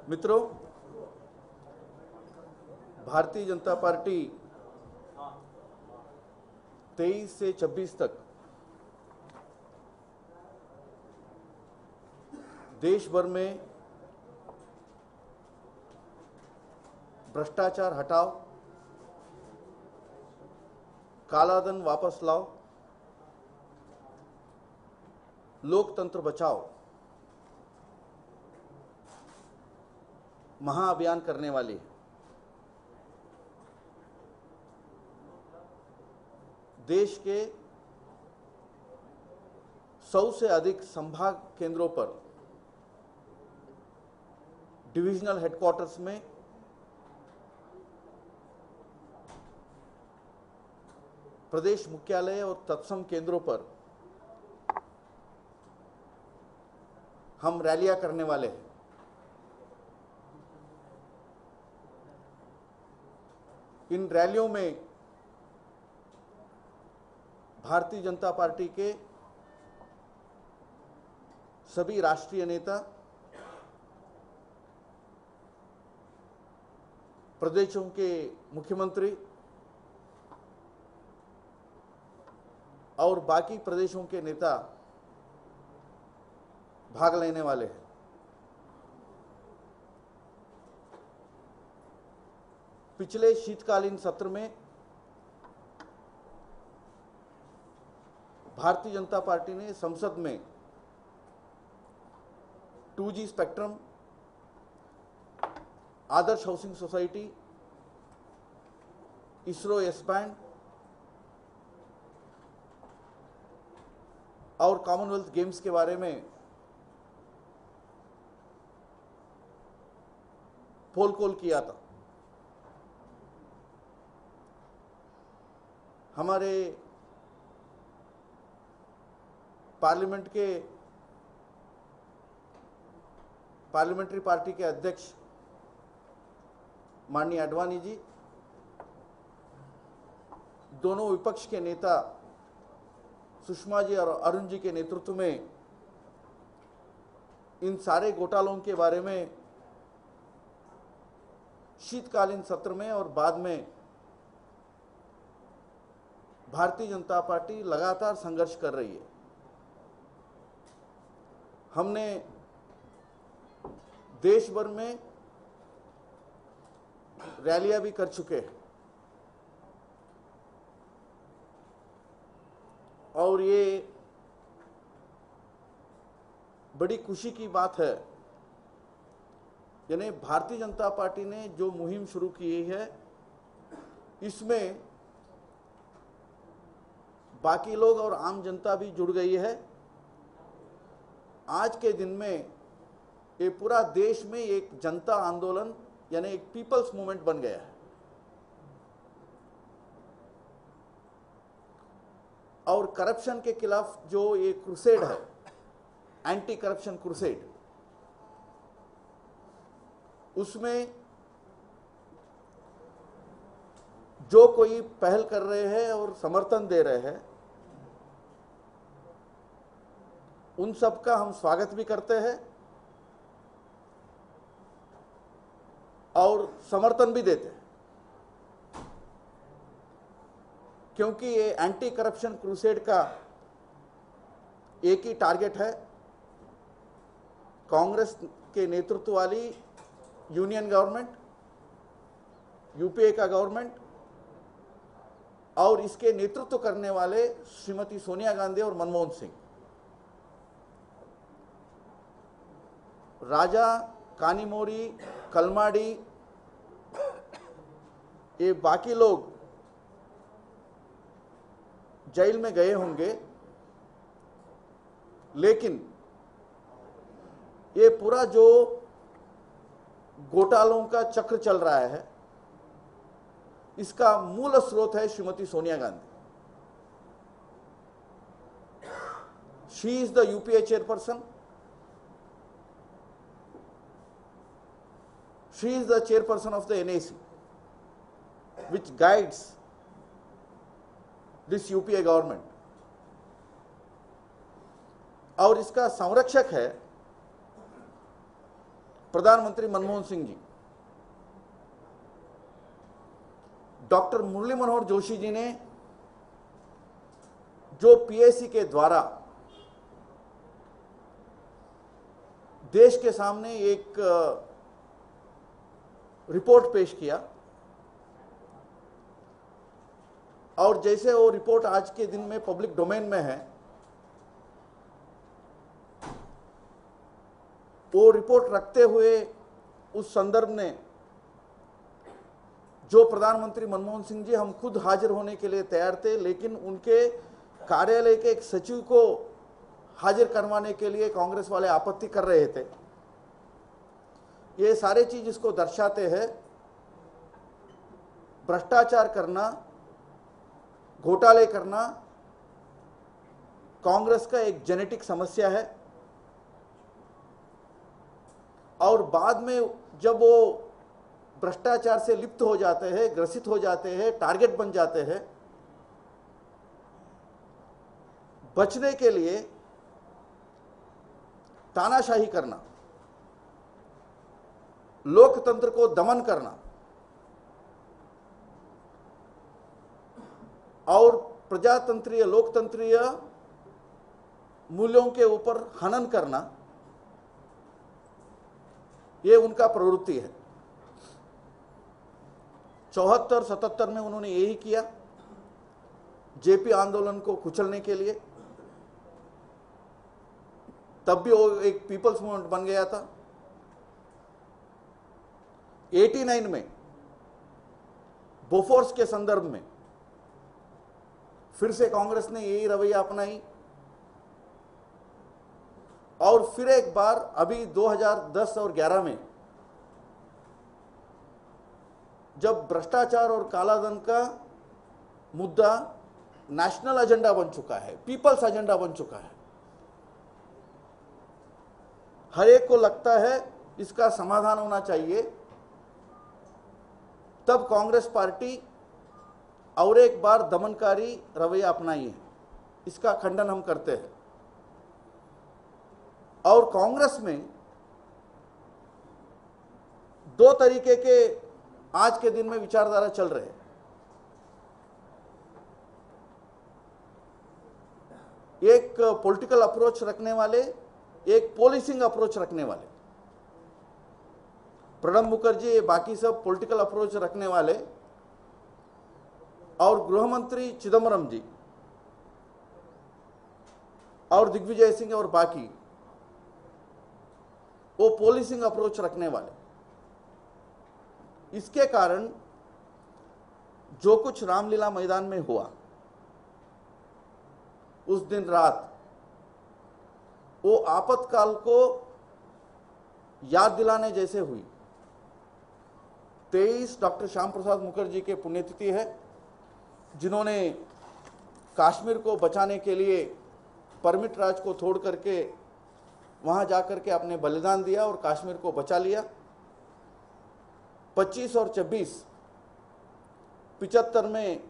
मित्रों, भारतीय जनता पार्टी 23 से 26 तक देश भर में भ्रष्टाचार हटाओ, कालाधन वापस लाओ, लोकतंत्र बचाओ महाअभियान करने वाली है। देश के 100 से अधिक संभाग केंद्रों पर डिविजनल हेडक्वार्टर्स में प्रदेश मुख्यालय और तत्सम केंद्रों पर हम रैलियां करने वाले हैं। इन रैलियों में भारतीय जनता पार्टी के सभी राष्ट्रीय नेता, प्रदेशों के मुख्यमंत्री और बाकी प्रदेशों के नेता भाग लेने वाले हैं। पिछले शीतकालीन सत्र में भारतीय जनता पार्टी ने संसद में 2G spectrum, Adarsh housing society, ISRO S band और कॉमनवेल्थ गेम्स के बारे में पोल कॉल किया था। हमारे पार्लियामेंट्री पार्टी के अध्यक्ष माननीय आडवाणी जी, दोनों विपक्ष के नेता सुषमा जी और अरुण जी के नेतृत्व में इन सारे घोटालों के बारे में शीतकालीन सत्र में और बाद में भारतीय जनता पार्टी लगातार संघर्ष कर रही है। हमने देश भर में रैलियां भी कर चुके हैं और ये बड़ी खुशी की बात है। यानी भारतीय जनता पार्टी ने जो मुहिम शुरू की है, इसमें बाकी लोग और आम जनता भी जुड़ गई है। आज के दिन में ये पूरा देश में एक जनता आंदोलन यानी एक पीपल्स मूवमेंट बन गया है और करप्शन के खिलाफ जो ये क्रूसेड है, एंटी करप्शन क्रूसेड, उसमें जो कोई पहल कर रहे हैं और समर्थन दे रहे हैं, उन सब का हम स्वागत भी करते हैं और समर्थन भी देते हैं, क्योंकि ये एंटी करप्शन क्रूसेड का एक ही टारगेट है। कांग्रेस के नेतृत्व वाली यूनियन गवर्नमेंट, यूपीए का गवर्नमेंट और इसके नेतृत्व करने वाले श्रीमती सोनिया गांधी और मनमोहन सिंह, राजा, कानीमोरी, कलमाडी, ये बाकी लोग जेल में गए होंगे, लेकिन ये पूरा जो घोटालों का चक्र चल रहा है, इसका मूल स्रोत है Shrimati Sonia Gandhi. She is the UPA chairperson, she is the chairperson of the NAC, which guides this UPA government, और इसका संरक्षक है प्रधानमंत्री मनमोहन सिंह जी, डॉक्टर मुरली मनोहर जोशी जी ने जो पीएससी के द्वारा देश के सामने एक रिपोर्ट पेश किया, और जैसे वो रिपोर्ट आज के दिन में पब्लिक डोमेन में है, वो रिपोर्ट रखते हुए उस संदर्भ में जो प्रधानमंत्री मनमोहन सिंह जी हम खुद हाजिर होने के लिए तैयार थे, लेकिन उनके कार्यालय के एक सचिव को हाजिर करवाने के लिए कांग्रेस वाले आपत्ति कर रहे थे। ये सारे चीज इसको दर्शाते हैं, भ्रष्टाचार करना, घोटाले करना कांग्रेस का एक जेनेटिक समस्या है। और बाद में जब वो भ्रष्टाचार से लिप्त हो जाते हैं, ग्रसित हो जाते हैं, टारगेट बन जाते हैं, बचने के लिए तानाशाही करना, लोकतंत्र को दमन करना और प्रजातंत्रीय लोकतंत्रीय मूल्यों के ऊपर हनन करना, ये उनका प्रवृत्ति है। 74-77 में उन्होंने यही किया, जेपी आंदोलन को कुचलने के लिए। तब भी वो एक पीपल्स मूवमेंट बन गया था। 89 में बोफोर्स के संदर्भ में फिर से कांग्रेस ने यही रवैया अपनाई, और फिर एक बार अभी 2010 और 11 में जब भ्रष्टाचार और कालाधन का मुद्दा नेशनल एजेंडा बन चुका है, पीपल्स एजेंडा बन चुका है, हर एक को लगता है इसका समाधान होना चाहिए, तब कांग्रेस पार्टी और एक बार दमनकारी रवैया अपनाई है। इसका खंडन हम करते हैं। और कांग्रेस में दो तरीके के आज के दिन में विचारधारा चल रहे हैं। एक पॉलिटिकल अप्रोच रखने वाले, एक पॉलिसिंग अप्रोच रखने वाले। प्रणब मुखर्जी, ये बाकी सब पॉलिटिकल अप्रोच रखने वाले, और गृह मंत्री चिदम्बरम जी और दिग्विजय सिंह और बाकी वो पॉलिसिंग अप्रोच रखने वाले। इसके कारण जो कुछ रामलीला मैदान में हुआ उस दिन रात, वो आपातकाल को याद दिलाने जैसे हुई। 23 डॉक्टर श्याम प्रसाद मुखर्जी के पुण्यतिथि है, जिन्होंने कश्मीर को बचाने के लिए परमिट राज को तोड़ करके वहां जाकर के अपने बलिदान दिया और कश्मीर को बचा लिया। 25 और 26, 75 में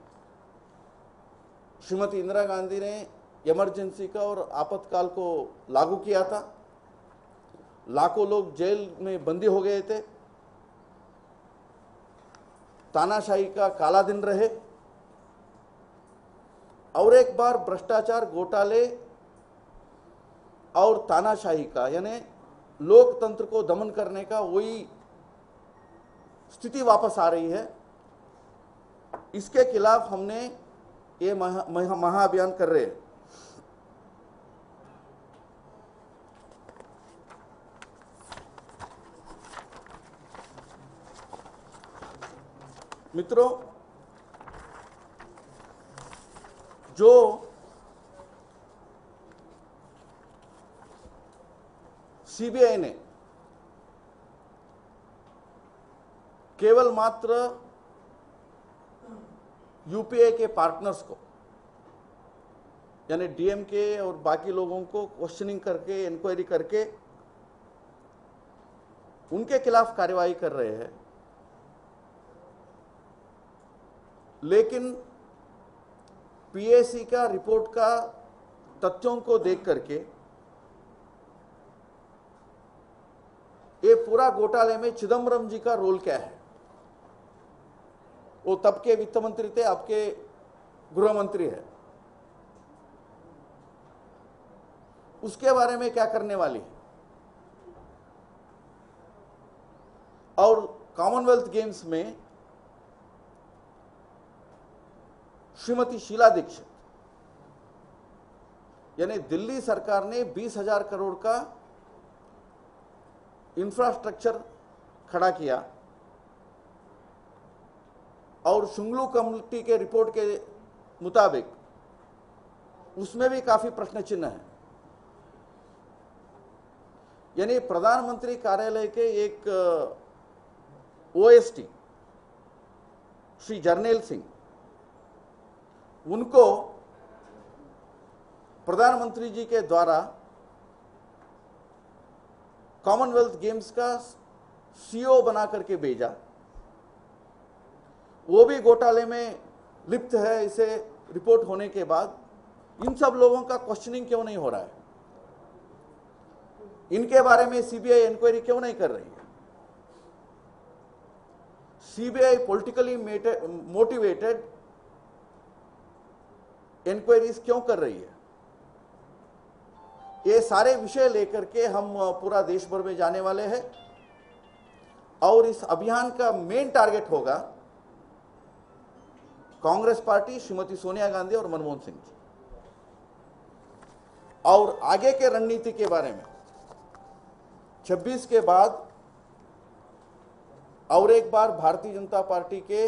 श्रीमती इंदिरा गांधी ने इमरजेंसी का और आपातकाल को लागू किया था। लाखों लोग जेल में बंदी हो गए थे, तानाशाही का काला दिन रहे, और एक बार भ्रष्टाचार, घोटाले और तानाशाही का, यानी लोकतंत्र को दमन करने का वही स्थिति वापस आ रही है। इसके खिलाफ हमने ये महाअभियान कर रहे हैं। मित्रों, जो सीबीआई ने केवल मात्र यूपीए के पार्टनर्स को, यानी डीएमके और बाकी लोगों को क्वेश्चनिंग करके, इंक्वायरी करके उनके खिलाफ कार्रवाई कर रहे हैं, लेकिन पीएसी का रिपोर्ट का तथ्यों को देख करके ये पूरा घोटाले में चिदम्बरम जी का रोल क्या है? वो तब के वित्त मंत्री थे, अब के गृह मंत्री है। उसके बारे में क्या करने वाली है? और कॉमनवेल्थ गेम्स में श्रीमती शीला दीक्षित, यानी दिल्ली सरकार ने 20,000 करोड़ का इंफ्रास्ट्रक्चर खड़ा किया और शुंगलू कमेटी के रिपोर्ट के मुताबिक उसमें भी काफी प्रश्न चिन्ह है। यानी प्रधानमंत्री कार्यालय के एक ओएसटी श्री जर्नैल सिंह, उनको प्रधानमंत्री जी के द्वारा कॉमनवेल्थ गेम्स का सीईओ बना करके भेजा। वो भी घोटाले में लिप्त है। इसे रिपोर्ट होने के बाद इन सब लोगों का क्वेश्चनिंग क्यों नहीं हो रहा है? इनके बारे में सीबीआई इंक्वायरी क्यों नहीं कर रही है? सीबीआई पॉलिटिकली मोटिवेटेड इंक्वायरीज क्यों कर रही है? ये सारे विषय लेकर के हम पूरा देश भर में जाने वाले हैं और इस अभियान का मेन टारगेट होगा कांग्रेस पार्टी, श्रीमती सोनिया गांधी और मनमोहन सिंह जी। और आगे के रणनीति के बारे में 26 के बाद और एक बार भारतीय जनता पार्टी के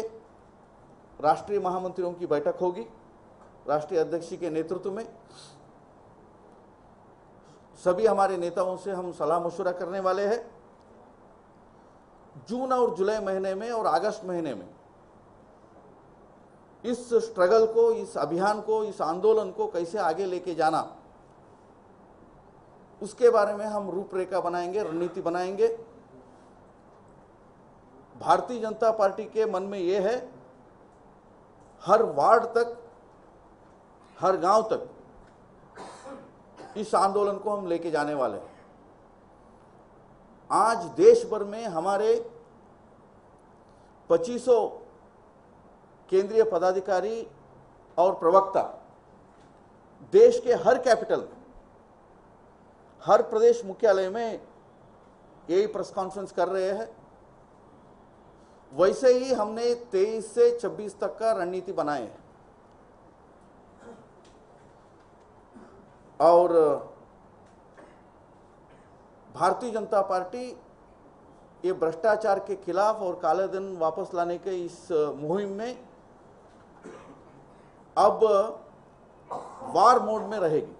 राष्ट्रीय महामंत्रियों की बैठक होगी, राष्ट्रीय अध्यक्ष के नेतृत्व में। सभी हमारे नेताओं से हम सलाह मशवरा करने वाले हैं। जून और जुलाई महीने में और अगस्त महीने में इस स्ट्रगल को, इस अभियान को, इस आंदोलन को कैसे आगे लेके जाना, उसके बारे में हम रूपरेखा बनाएंगे, रणनीति बनाएंगे। भारतीय जनता पार्टी के मन में यह है, हर वार्ड तक, हर गांव तक इस आंदोलन को हम लेके जाने वाले हैं। आज देश भर में हमारे 2500 केंद्रीय पदाधिकारी और प्रवक्ता देश के हर कैपिटल में, हर प्रदेश मुख्यालय में यही प्रेस कॉन्फ्रेंस कर रहे हैं। वैसे ही हमने 23 से 26 तक का रणनीति बनाए हैं और भारतीय जनता पार्टी ये भ्रष्टाचार के खिलाफ और काले धन वापस लाने के इस मुहिम में अब वार मोड में रहेगी।